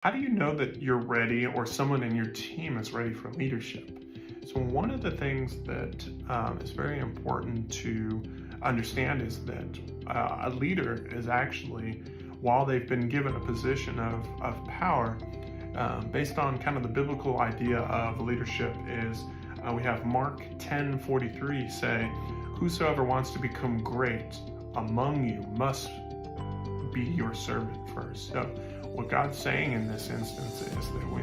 How do you know that you're ready or someone in your team is ready for leadership? So, one of the things that is very important to understand is that a leader is actually, while they've been given a position of power, based on kind of the biblical idea of leadership, is we have Mark 10:43 say, "Whosoever wants to become great among you must be your servant first." So what God's saying in this instance is that we,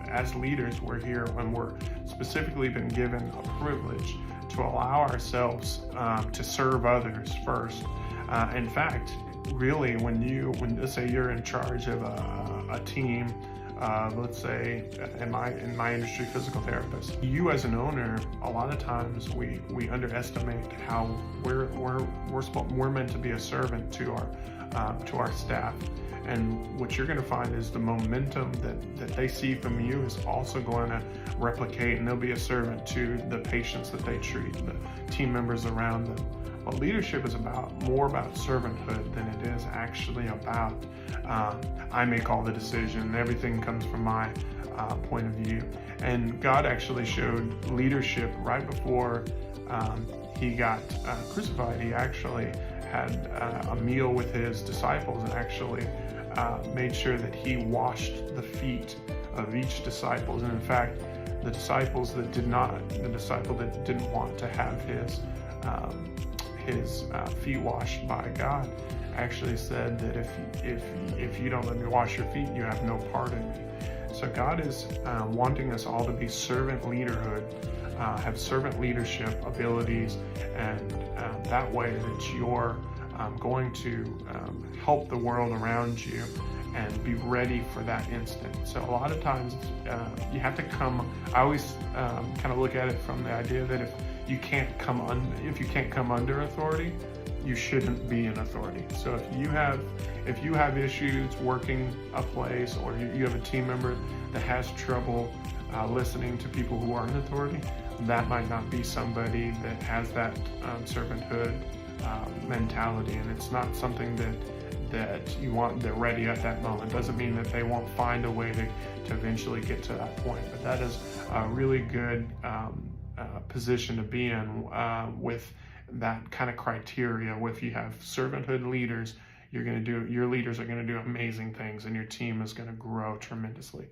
as leaders, we're here when we're specifically been given a privilege to allow ourselves to serve others first. In fact, really, when let's say you're in charge of a team, let's say in my industry, physical therapist, you as an owner, a lot of times we underestimate how we're meant to be a servant to our staff. And what you're going to find is the momentum that they see from you is also going to replicate, and they'll be a servant to the patients that they treat, the team members around them. But leadership is more about servanthood than it is actually about I make all the decision, everything comes from my point of view. And God actually showed leadership right before he got crucified. He actually had a meal with his disciples and actually made sure that he washed the feet of each disciple. And in fact, the disciple that didn't want to have his feet washed by God actually said that if you don't let me wash your feet, you have no part in me. So God is wanting us all to be servant leaderhood, have servant leadership abilities, and that way that you're going to help the world around you and be ready for that instant. So a lot of times you have to come. I always kind of look at it from the idea that if you can't come under authority, you shouldn't be in authority. So if you have issues working a place, or you have a team member that has trouble listening to people who are in authority, that might not be somebody that has that servanthood mentality, and it's not something that you want. They're ready at that moment. Doesn't mean that they won't find a way to eventually get to that point, but that is a really good position to be in with that kind of criteria. If you have servanthood leaders, your leaders are going to do amazing things, and your team is going to grow tremendously.